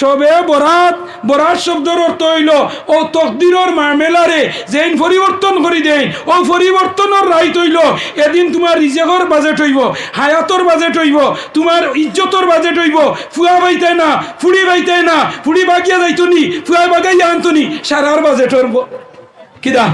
সবে বরাত। বরাত শব্দের অর্থ হইল ও তকদিরর মামেলারে যেন পরিবর্তন করি দেন, ও পরিবর্তনের রাইত হইল এদিন তোমার রিজেকর বাজেট হইব, হায়াতর বাজেট হইব, তোমার ইজ্জতর বাজেট হইব। ফুয়া বাইতায় না, ফুড়ি বাইতায় না, ফুড়ি বাগিয়া যাইতনি, ফুয়া বাগাইয়া আনতনি, সারার বাজেট হইব কিদা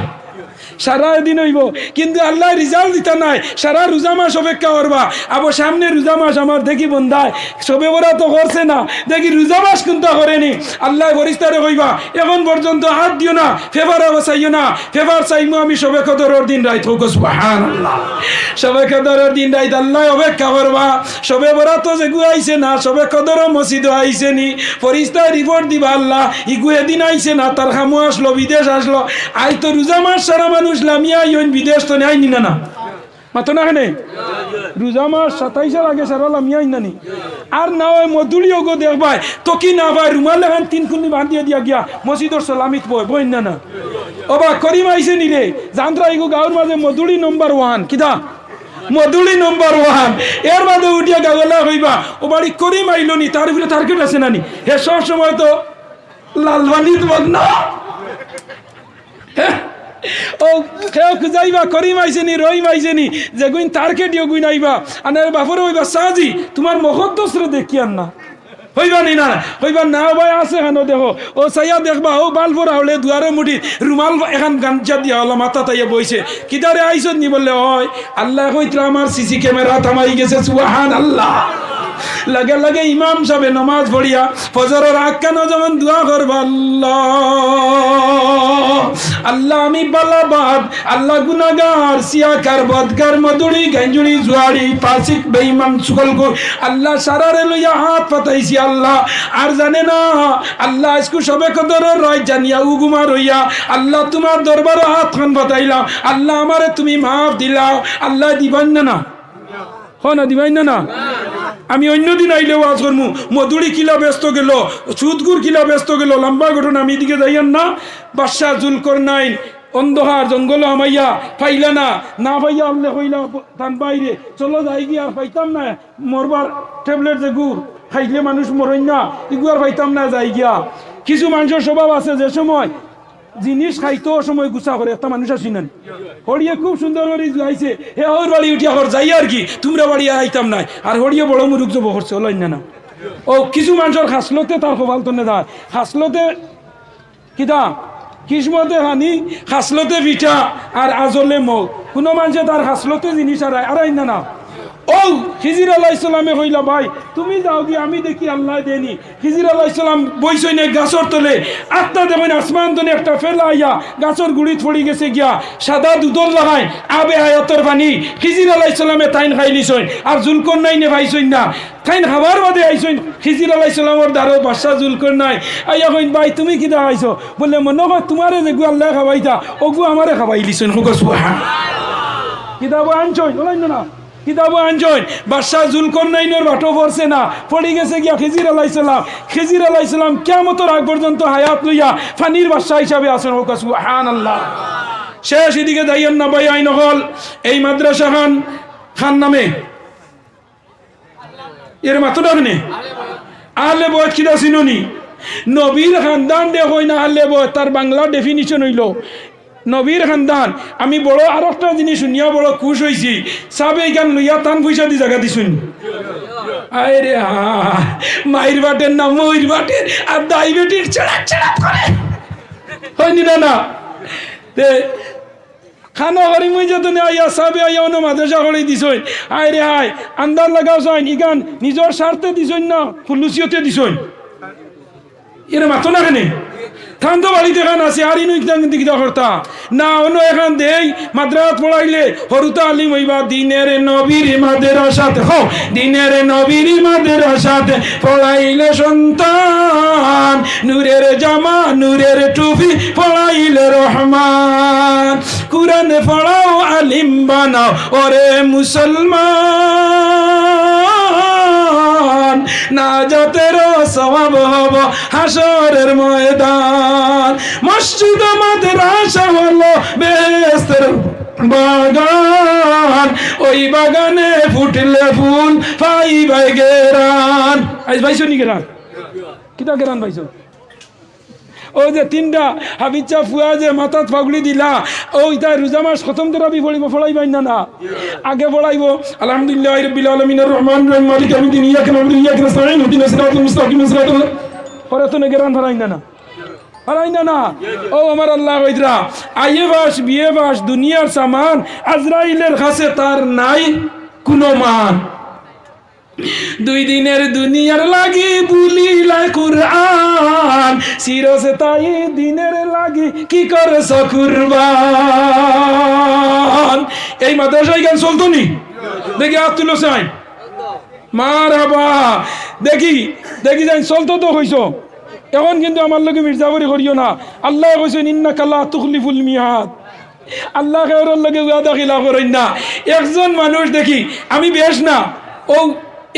সারা দিন হইব। কিন্তু আল্লাহ রিজাল্ট দিতা নাই, সারা রোজা মাস অপেক্ষা করবা। আবার সামনে রোজা মাস আমার দেখি বন্ধায় সবে বরা তো করছে না, দেখি রোজা মাস কিন্তু করেনি। আল্লাহ ফরিস্তারে কইবা এখন পর্যন্ত হাত দিও না, ফেভার চাইও না, ফেভার চাইমু আমি সবে কদরের দিন রাইত হোক। সুবহানাল্লাহ। সবে কদরের দিন রাইত আল্লাহ অপেক্ষা করবা। সবে বরা তো যেগু আইছে না, সবে কদর মসজিদ আইছে নি, ফরিস্তায় রিপোর্ট দিবা আল্লাহ ইগু এদিন আইছে না, তার খামু আসলো, বিদেশ আসলো। আই তো রোজা মাস সারা ইসলামিয়া ইন বিদেশ তো নেই নি না মাতো না কেন রোজা মাস 27 আগে সারা লামিয়া ইনানি আর না হয় মধুলি ওগো দেখবাই তো কি না ভাই রুমাল এখন 3 খুন্নি বান্ধিয়ে দিয়া গিয়া মসজিদর সালামিত বই না ও বা করিম আইছে নি রে জানত্রা ইগো গাঁর মাঝে মধুলি নম্বর 1 কিদা মধুলি নম্বর 1 এর মাঝে উঠিয়া গাগলা হইবা ও বাড়ি করিম আইলো নি, তার ভিতরে টার্গেট আছে নানি হে সব সময় তো লালবানিত মগ্ন ও খেয়ে খুঁজাইবা করিম আইসেনি রহিম আইসেনি যে গুইন তারকে দিও গুইন আইবা আনার বাপরে হইবা সাজি তোমার মহদ্দসরে দেখি আর না হইবা নি না হইবা না ভাই আছে কেন দেখো ও চাইয়া দেখবা ও বালপুর আহলে দুয়ারে মুঠি রুমাল এখন গাঞ্জা দিয়া হলো মাথা তাইয়া বইছে কিদারে আইসত নি বললে হয় আল্লাহ কইত্রা আমার সিসি ক্যামেরা থামাই গেছে সুবহানাল্লাহ। লগে লগে ইমাম সাহেব নামাজ পড়িয়া ফজরের আক্কানো যেমন দোয়া করবা আল্লাহ আল্লাহ আমি বালাবাদ আল্লাহ গুনাহগার সিয়াকার বদকার মধুরি গঞ্জুরি জুয়ারি ফাসিক বেঈমান সকলকো আল্লাহ সারারে লইয়া হাত পাতাইছি আল্লাহ আর জানে না আল্লাহ আজকে সবে কদরের রাত জানিয়া উগুমা রইয়া আল্লাহ তোমার দরবারে হাত খান পাতাইলাম আল্লাহ আমারে তুমি মাফ দিলাও আল্লাহ দিবান না না দিবাই না আমি অন্যদিন আইলে ওয়াজ করমু মধুরি কিলা ব্যস্ত গেল সুদগুর কিলা ব্যস্ত গেল লম্বা ঘটনা আমি এদিকে যাইয়ান না বাদশাহ জুলকরনাইন অন্ধকার জঙ্গল আমাইয়া পাইলা না পাইয়া আল্লাহ কইলা তান বাইরে চলো যাই গিয়া পাইতাম না মরবার ট্যাবলেট যে গুড় খাইলে মানুষ মরই না ইগুয়ার পাইতাম না যাই গিয়া কিছু মানুষের স্বভাব আছে যে সময় জিনিস খাইতো সময় গুছা করে একটা মানুষ আসি না হরিয়ে খুব সুন্দর করে যাইছে হে ওর বাড়ি উঠিয়া ঘর যাই আর কি তোমরা বাড়ি আইতাম নাই আর হরিয়ে বড় মুরুখ জব করছে হলো না ও কিছু মানুষের হাসলতে তার খোবাল তো নেয় হাসলতে কিতা কিসমতে হানি হাসলতে পিঠা আর আজলে মৌ কোনো মানুষে তার হাসলতে জিনিস আর আড়াই না ও খিজির আলাইহিস সালামে কইলা ভাই তুমি যাও কি আমি দেখি আল্লাহ দেনি খিজির আলাইহিস সালাম বইছই না গাছর তলে আত্মা দেবেন আসমান তলে একটা ফেলা আইয়া গাছর গুড়ি পড়ি গেছে গিয়া সাদা দুধর লাগাই আবে হায়াতর পানি খিজির আলাইহিস সালামে তাইন খাইলিছই আর জুলকরনাইনে ভাইছই না তাইন খাবার বাদে আইছই খিজির আলাইহিস সালামের দারো বাদশা জুলকরনাই আইয়া কইন ভাই তুমি কি দা আইছো বলে মনে হয় তোমারে যে গু আল্লাহ খাওয়াইতা ওগু আমারে খাওয়াইলিছই হুক সুবহান কিতাব আনছই বলেন না কিতাব আনছেন বাদশাহ জুলকরনাইনের বাটো পড়ছে না, পড়ে গেছে গিয়া খিজির আলাইহিসসালাম। খিজির আলাইহিসসালাম কিয়ামতের আগ পর্যন্ত হায়াত লইয়া ফানির বাদশাহ হিসাবে আছেন। ও সুবহানাল্লাহ। শেষ এদিকে যাইয়েন না ভাই, আইন হল এই মাদ্রাসা খান নামে এর মাত্র নেই আহলে বয়ত কিনা চিননি নবীর খানদান দে হয় না আহলে বয়ত, তার বাংলা ডেফিনিশন হইল নবীর খানদান। আমি বড় আর একটা জিনিস শুনিয়া বড় খুশ হয়েছি, সাবে গান লইয়া টান পয়সা দি জায়গা দিছুন। আরে মাইর বাটের না ময়ূর বাটের আর ডায়াবেটিস ছেড়া ছেড়া করে হয়নি না না খানা করি মুই যত আইয়া সাবে আইয়া অন্য মাদ্রাসা করে দিছই। আয় রে হায় আন্দার লাগাও চাইন ইগান নিজের স্বার্থে দিছই না ফুলুসিয়তে দিছই এর মাতো না কেনে থান তো বাড়িতে এখান আছে আর ইনু দিকটা করতা না অন্য এখান দেই মাদ্রাস পড়াইলে হরুতা আলিম হইবা দিনের নবীর মাদ্রাসাতে হো দিনের নবীর মাদ্রাসাতে পড়াইলে সন্তান নূরের জামা নূরের টুপি পড়াইলে রহমান কুরআন পড়াও আলিম বানাও ওরে মুসলমান না জাতের সওয়াব হব হাসরের ময়দান মসজিদ মাদ্রাসা হলো বেহেশতের বাগান ওই বাগানে ফুটলে ফুল পাইবাই গেরান। আজ ভাইছো নি গেরান কিতা গেরান ভাইছো ওই যে তিনটা হাবিচা ফুয়া যে মাথাত ফাগুলি দিলা ওই তাই রোজা মাস খতম তেরাবি পড়িব পড়াইবাই না না আগে পড়াইব আলহামদুলিল্লাহ রাব্বিল আলামিনের রহমান রহিম মালিক ইয়াউমিদ্দিন ইয়াকা না'বুদু ওয়া ইয়াকা নাস্তাঈন ইহদিনাস সিরাতাল মুস্তাকিম সিরাতাল পরে তো গেরান ধরাই না না হারাই না না। ও আমার আল্লাহ কইরা আইয়ে বাস বিয়ে বাস দুনিয়ার সামান আজরাইলের কাছে তার নাই কোনো মান। দুই দিনের দুনিয়ার লাগি বুলিলা কুরআন সিরসে তাই দিনের লাগি কি করছ কুরবান। এই মাদ্রাসায় গান চলতো নি দেখি হাত তুলো চাই মারহাবা দেখি দেখি যাই চলতো তো হইছো এখন কিন্তু আমার লগে মির্জাফরি করিও না। আল্লাহ কইছেন ইন্নাকা লা তুখলিফুল মিয়াদ, আল্লাহ কেউর লগে ওয়াদা খিলাফ করেন না। একজন মানুষ দেখি আমি বেশ না ও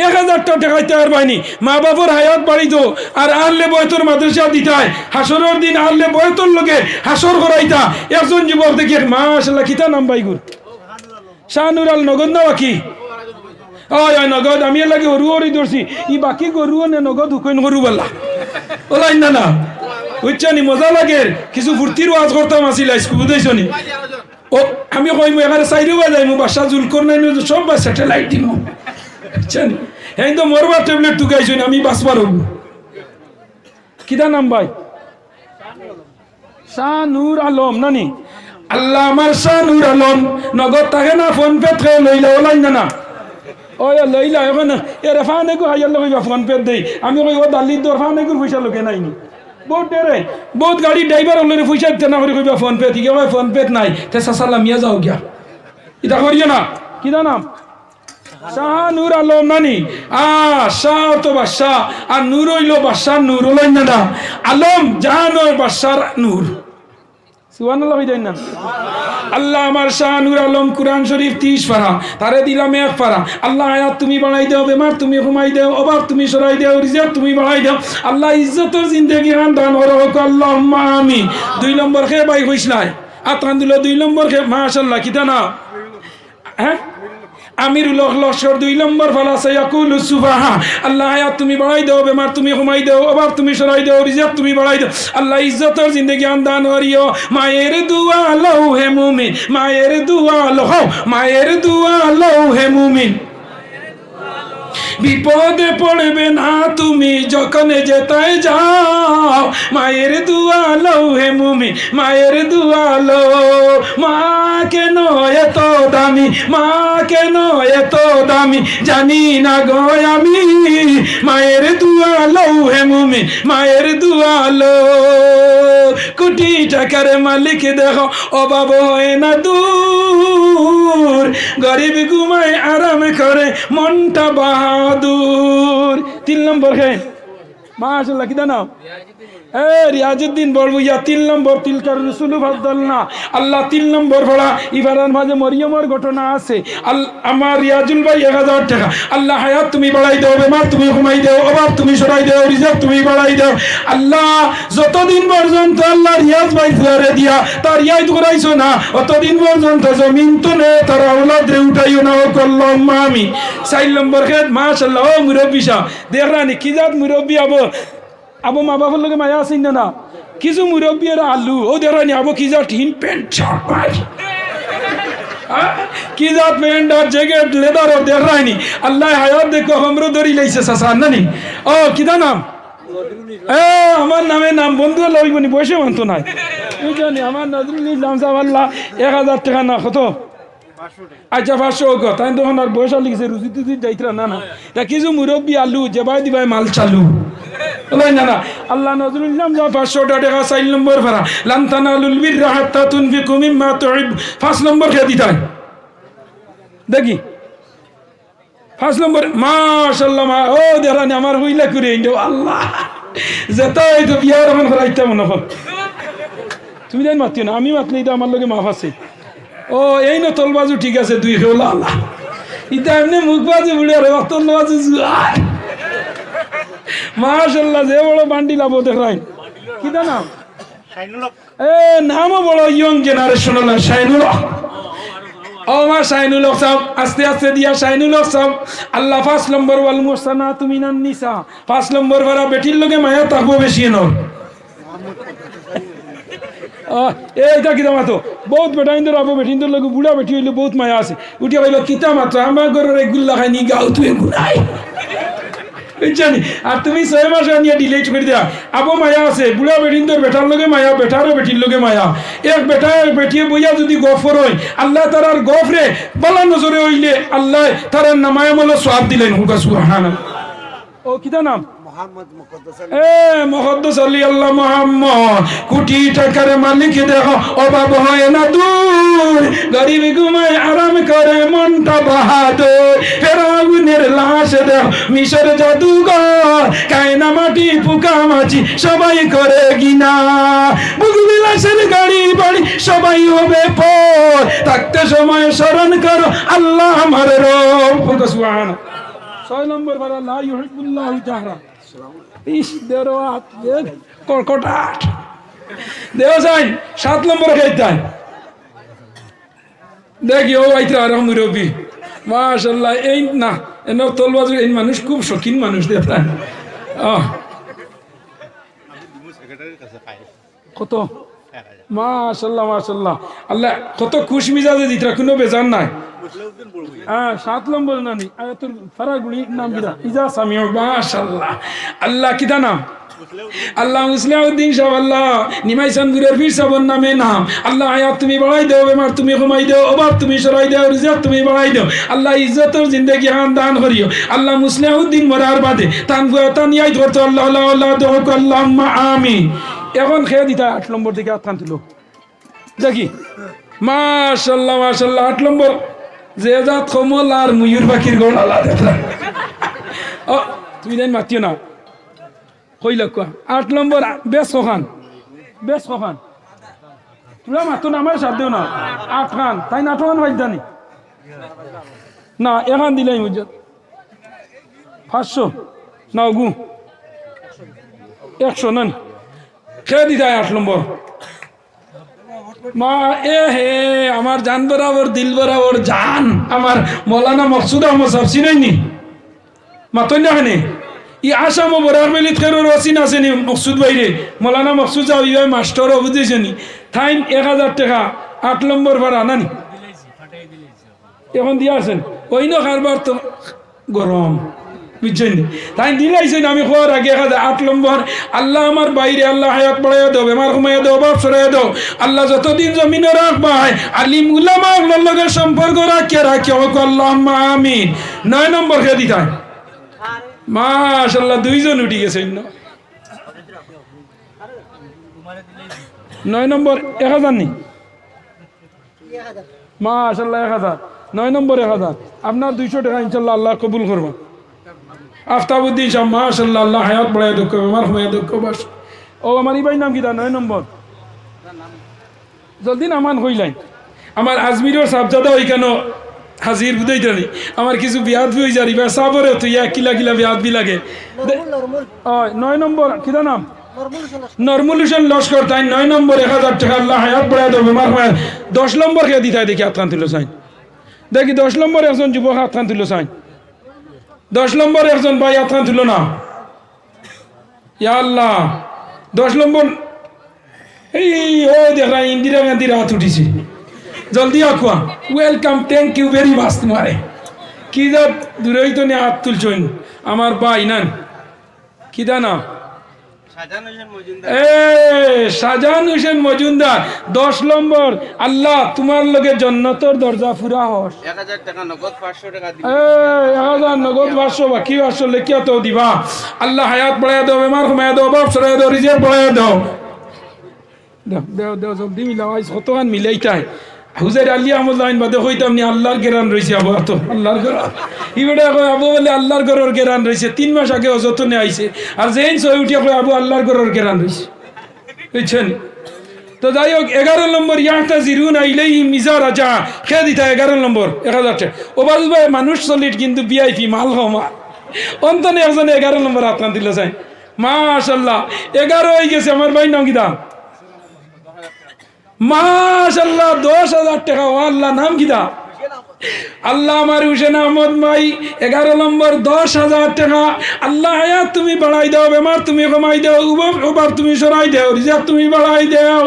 1000 টাকা আর পাইনি মা বাবার হায়াত বাড়িতো আর আহলে বয়তর মাদ্রাসা দিতাই হাসরের দিন আহলে বয়তর লগে হাসর করাইতা। একজন যুবক দেখি মাশাআল্লাহ কিতা নাম বাইগুর শাহনুর আল নগদ না বাকি ওই নগদ আমি লাগে হরু হরি ধরছি ই বাকি গরু নে নগদ হুকইন গরু বলা ওলাই না না বুঝছনি মজা লাগে কিছু ফুর্তির ওয়াজ করতাম আসিল স্কুল বুঝাইছনি ও আমি কইম এখানে চাইরো বাজাই মু বাসা জুলকর নাই সব বা স্যাটেলাইট দিম বুঝছনি এই তো মরবা ট্যাবলেট টুকাইছনি আমি বাসবার হব কিটা নাম ভাই শাহনুর আলম নানি আল্লাহ আমার শাহনুর আলম নগদ থাকে না ফোন পে থেকে লইলা ওলাই না না ওই লইলা এখন এর ফানে গো হাইয়ার লইবা ফোন পে দেই আমি কই ও দালির দর ফানে গো পয়সা লোকে নাইনি বহুত ডেরে বহুত গাড়ি ড্রাইভার হলে পয়সা দিতে না করে কইবা ফোন পে ঠিক আছে ফোন পে নাই তে সাসাল্লাহ মিয়া যাও গিয়া এটা করিও না কিটা নাম শাহনুর আলম নানি শাহ তো বাদশাহ আর নূর হইল বাদশাহ নূর হইল না আলম জাহানোর বাদশার নূর সুবহানাল্লাহ হইতেন না। আল্লাহ আমার শাহনুর আলম কুরআন শরীফ 30 পারা তারে দিলাম 1 পারা। আল্লাহ আয়াত তুমি বাড়াই দাও, বেমার তুমি কমাই দাও, অভাব তুমি সরাই দাও, রিজিক তুমি বাড়াই দাও। আল্লাহ ইজ্জতের জিন্দেগি হান দান করো আল্লাহুম্মা আমিন। 2 নম্বর খে ভাই কইছলাই আতান দিল 2 নম্বর খে মাশাআল্লাহ কিতা না হ্যাঁ আমিরুল লশকর 2 নম্বর ফালা সায়াকুলু সুবহা। আল্লাহ আয়াত তুমি বাড়াই দাও, বেমার তুমি কমাই দাও, অভাব তুমি সরাই দাও, রিজিক তুমি বাড়াই দাও। আল্লাহ ইজ্জতের জিন্দেগি আনদান করিও। মায়ের দোয়া লও হে মুমিন, মায়ের দোয়া লও, মায়ের দোয়া লও হে মুমিন। বিপদে পড়বে না তুমি যখন যেতায় যাও, মায়ের দোয়া লও হে মুমিন, মায়ের দোয়া লও। মা কেন এত দামি, মা কেন এত দামি জানি না গো আমি, মায়ের দোয়া লও হে মুমিন, মায়ের দোয়া লও। কোটি টাকার মালিক দেখো অভাব হয় না দূর, গরিব ঘুমায় আরাম করে মনটা বাহাদুর। 3 নম্বর খে মাশাআল্লাহ কিদা নাম রিয়াজউদ্দিন বড়বুইয়া 3 নম্বর তিলকার রসুল ফাদ্দালনা আল্লাহ 3 নম্বর পড়া ইবারার মাঝে মরিয়মের ঘটনা আছে আমার রিয়াজুল ভাই 1000 টাকা আল্লাহ হায়াত তুমি বাড়াই দাও বেমার তুমি কমাই দাও অভাব তুমি সরাই দাও রিজক তুমি বাড়াই দাও আল্লাহ যতদিন পর্যন্ত আল্লাহ রিয়াজ ভাই ফুয়ারে দিয়া তার ইয়াদ করাইছো না অতদিন পর্যন্ত জমিন তো নে তার আওলাদ রে উঠাইও না কল্লাম আমি 4 নম্বর খেত মাশাআল্লাহ ও মুরব্বি সাহেব দেখরানি কি জাত মুরব্বি আবো মা বাবার লগে মায়া আছেন না কিছু মুরব্বীরা আলু ও দেখরানি আবো কি জাত হিন প্যান্ট শার্ট ভাই কি জাত প্যান্ট আর জ্যাকেট লেদার ও দেখরানি আল্লাহ হায়াত দেখো हमरो ধরি লাইছে সাসা নানি ও কিদা নাম আমার নামে নাম বন্ধু লইবনি বসে মানতো নাই বুঝনি আমার নজরুল ইসলাম সাহেব আল্লাহ 1000 টাকা না কত আচ্ছা 500 কত তাই তখন আর বসা লিখছে রুজি তুজি যাইতরা না না এটা কিছু মুরব্বী আলু জবাই দিবাই মাল চালু বলাই না না আল্লাহ নজরুল ইসলাম সাহেব 500 টাকা 4 নম্বর ভাড়া লান তানালুল বিররা হাত্তা তুনফিকু মিম্মা তুহিব 5 নম্বর কে দিতাই দেখি 5 নম্বর মাশাআল্লাহ ও দেরানি আমার হইলা করে ইন্দো আল্লাহ যেতাই তো বিয়ার মন করাইতে মনে কর তুমি জান মাতিও না আমি মাতলেই তো আমার লগে মাফ আছে ও এই না তলবাজু ঠিক আছে দুই হলো আল্লাহ ইতা এমনি মুখ বাজে বুড়ে রে তলবাজু জুয়ার মাশাআল্লাহ যে বড় বান্ডি লাভ দেখাই কি দা নাম শাইনুল হক নামও বড় ইয়ং জেনারেশন না শাইনুল হক ও মা শাইনুল হক সাহেব আস্তে আস্তে দিয়া শাইনুল হক সাহেব আল্লাহ 5 নম্বর ওয়াল মুহসানাতু মিনান নিসা 5 নম্বর ভাড়া বেটির লগে মায়া তাকবো বেশি ন এইটা কিতা মাতো বহুত বেটাইন্দর আবো বেটিন্দর লগে বুড়া বেটি হইলে বহুত মায়া আছে উঠিয়া হইলো কিতা মাতো আমার ঘরের এগুলা খাইনি গাও তুই গুনাই বুঝছনি আর তুমি 6 মাস নিয়ে ডিলিট করে দেয়া আবো মায়া আছে বুড়া বেটিন্দর বেটার লগে মায়া বেটারও বেটির লগে মায়া এক বেটা বেটিয়ে বইয়া যদি গফর হয় আল্লাহ তারার গফরে বালা নজরে হইলে আল্লাহ তারার নামায় আমল সওয়াব দিলেন হুকা সুবহানাল্লাহ ও কিতা নাম মুকদ্দাস আলী আল্লাহ মোহাম্মদ কোটি টাকার মালিক দেখো অভাব হয় না দূর গরিব ঘুমায় আরাম করে মনটা বাহাদুর ফেরাউনের লাশ দেখো মিশর জাদুঘর কায়না মাটি পোকা মাছি সবাই করে গিনা বুগবিলাসের গাড়ি বাড়ি সবাই হবে পর থাকতে সময় স্মরণ করো আল্লাহ আমার রব সুবহান 6 নম্বর বারা লা ইউহিব্বুল্লাহু জাহরা ইস দেরওয়াত কর্কটাট দেও যাই 7 নম্বর খাইতাই দেখি ও আইতা আর মুরব্বি মাশাআল্লাহ এই না এন তলবাজু এই মানুষ খুব শৌখিন মানুষ দেতা কত মাশাআল্লাহ মাশাআল্লাহ আল্লাহ কত খুশি মিজাজে দিতরা কোনো বেজার নাই 7 নম্বর নানি আয়াতুল ফারাগুলি নাম কিরা ইজা সামিউ মাশাআল্লাহ আল্লাহ কিদা নাম আল্লাহ মুসলিউদ্দিন সাহেব আল্লাহ নিমাইসান গুরের পীর সাহেবের নামে নাম আল্লাহ আয়াত তুমি বাড়াই দাও বেমার তুমি কমাই দাও অভাব তুমি সরাই দাও রিজক তুমি বাড়াই দাও আল্লাহ ইজ্জতের জিন্দেগি হান দান করিও আল্লাহ মুসলিউদ্দিন মরার বাদে তান ইয়াই করতে আল্লাহ আল্লাহ আল্লাহ দোয়া আল্লাহুম্মা আমিন এখন খেয়ে দিতা 8 নম্বর থেকে আত্মান তুলো দেখি মাশাআল্লাহ মাশাআল্লাহ 8 নম্বর যে জাত কমল আর ময়ূর পাখির গড় আল্লাহ দেখা ও তুমি দেন মাতিও না কইলা কো 8 নম্বর বেশ খান তোরা মাতো না আমার সাথ দেও না 8 খান তাই না 8 খান ভাই জানি না এখান দিলাই মুজত 500 নাও গু 100 নন খেয়ে দিতাই 8 নম্বর মা হে আমার জান বরাবর দিল বরাবর জান আমার মৌলানা মকসুদ আহমদ সাহেব চিনাইনি মাতই না হানে ই আসাম বরার মেলিত খেরোর ওসিন আসেনি মকসুদ বাইরে মৌলানা মকসুদ যাও ইয়ে মাস্টার বুঝেছেনি থাইন 1000 টাকা 8 নম্বর ভাড়া নানি এখন দিয়ে আসেন ওই না কারবার তো গরম বুঝছেন তাই দিলাইছেন আমি খোয়ার আগে 8 নম্বর আল্লাহ আমার বাইরে আল্লাহ হায়াত বাড়াইয়া দাও বেমার কমাইয়া দাও অভাব সরাইয়া দাও আল্লাহ যতদিন জমিনে রাখবাই আলিম উলামা ওগুলোর লগে সম্পর্ক রাখি আল্লাহুম্মা আমিন 9 নম্বর কে দিতাই মাশাআল্লাহ 2 জন উঠি গেছে 9 নম্বর 1000 নি মাশাআল্লাহ 1000 9 নম্বর 1000 আপনার 200 টাকা ইনশাআল্লাহ আল্লাহ কবুল করবে আফতাবুদ্দিন শাহ মাশাআল্লাহ, আল্লাহ হায়াত বাড়ায় দুঃখ আমার সময় দুঃখ বাস। ও আমার এই ভাই নাম কি? 9 নম্বর জলদি নামান হইলাই। আমার আজমিরের সাবজাদা ওইখানে হাজির বুঝাই জানি আমার কিছু বিয়াদ বই জারি বা সাবরে তুই কিলা কিলা বিয়াদ বি লাগে। 9 নম্বর কিদা নাম? নরমুল হোসেন লস্কর, তাই 9 নম্বর 1000 টাকা আল্লাহ হায়াত বাড়ায় দেবে আমার সময়। 10 নম্বর কে দিতে দেখি হাত খান তুলো সাইন, দেখি 10 নম্বর একজন যুবক হাত খান তুলো সাইন। 10 নম্বর একজন ভাই হাত খান তুলো না। ইয়া আল্লাহ 10 নম্বর এই ও দেখা ইন্দিরা গান্ধীর হাত উঠিছে। জলদি আকুয়া welcome, thank you very much. তোমারে কি যা দূরে হইতো না হাত তুলছেন আমার ভাই নান কি দা নাম? শাহজাহান হোসেন মজুমদার। 10 নম্বর আল্লাহ তোমার লগে জন্নতর দরজা ফুরা হস। 1000 টাকা নগদ, 500 টাকা দিবা। 1000 নগদ 500 বাকি 500 লেখিয়া তো দিবা। আল্লাহ হায়াত বাড়ায় দাও, বেমার কমায় দাও, বাপ সরায় দাও, রিজেক্ট বাড়ায় দাও। দেও দেও জলদি মিলাও, আইস কতখান মিলাইতাই। হুজের আলী আহমদ লাইন বাদে হইতাম নি আল্লাহর গেরান রয়েছে। আবু তো আল্লাহর গেরান ইবেটা কয় আবু বলে আল্লাহর ঘরের গেরান রয়েছে। 3 মাস আগে অযতনে আইছে আর যেইন সই উঠিয়া কয় আবু আল্লাহর ঘরের গেরান রয়েছে, বুঝছেন? তো যাই হোক 11 নম্বর ইয়াহতাজিরুনা ইলাইহিম ইযা রাজা খেয়ে দিতা 11 নম্বর 1000 ও বাজু ভাই মানুষ সলিড কিন্তু ভিআইপি মাল হমা অন্তনে একজন 11 নম্বর আপনার দিল চাই মাশাআল্লাহ 11 হয়ে গেছে আমার ভাই নাম কি দাম মাশাআল্লাহ 10,000 টাকা। ও আল্লাহ নাম কি দা? আল্লাহ আমার হুসেন আহমদ ভাই 11 নম্বর 10,000 টাকা। আল্লাহ হায়াত তুমি বাড়াই দাও, বেমার তুমি কমাই দাও, ওবার তুমি সরাই দাও, রিজার্ভ তুমি বাড়াই দাও।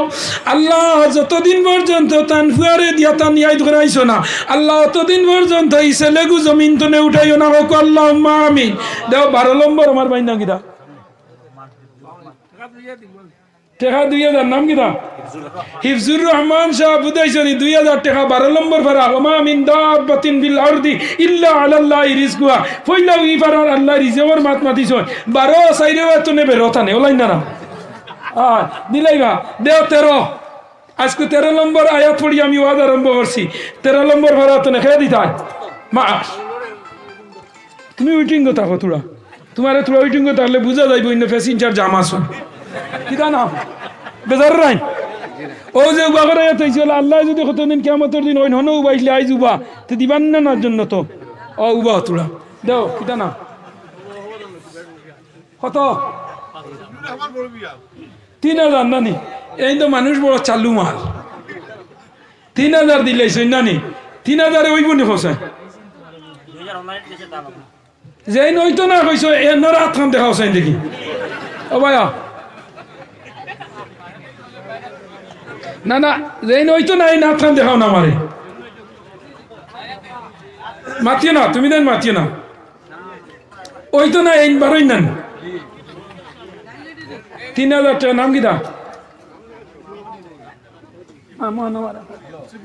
আল্লাহ যতদিন পর্যন্ত তান ফুয়ারে দিয়া তান ইয়াদ করাইছো না আল্লাহ ততদিন পর্যন্ত এই ছেলেগু জমিন তনে উঠাইও না হোক আল্লাহুম্মা আমিন। দাও 12 নম্বর আমার ভাই নাম কি দা? টাকা 2000 নাম কি দা? হিফজুর রহমান শাহ বুদাইছনি 2000 টাকা 12 নম্বর ফারা ওমা মিন দাব্বাতিন বিল আরদি ইল্লা আলাল্লাহি রিজকুহা ফইলাউ ইফারার আল্লাহ রিজওয়ার মাত মাতিছ 12 সাইরে তো নেবে রতানে ওলাই না দিলাইবা দেও 13 আজকে 13 নম্বর আয়াত পড়ি আমি ওয়াজ আরম্ভ করছি 13 নম্বর ফারা তো নেখে দিতা মা তুমি উইটিং কথা কতরা তোমারে তোরা উইটিং কথা তাহলে বুঝা যাইব ইন প্যাসেঞ্জার জাম আছো কিটা না বেজার রাইন ও যে উবা করে তৈছিল আল্লাহ যদি কতদিন কিয়ামতের দিন হইন হনো উবাইলে আইজ উবা তে দিবান না না জন্য তো ও উবা তোরা দেও কিটা না কত 3000 নানি এই তো মানুষ বড় চালু মাল 3000 দিলেছ নানি 3000 ওইব নি খসে যে নইতো না কইছো এনর হাত খান দেখাও চাই দেখি ও ভাইয়া না না যে নইতো না এই নাথ খান দেখাও না আমারে মাতিও না তুমি দেন মাতিও না ওই তো না এই বারোই নেন 3000 টাকা নাম কি দা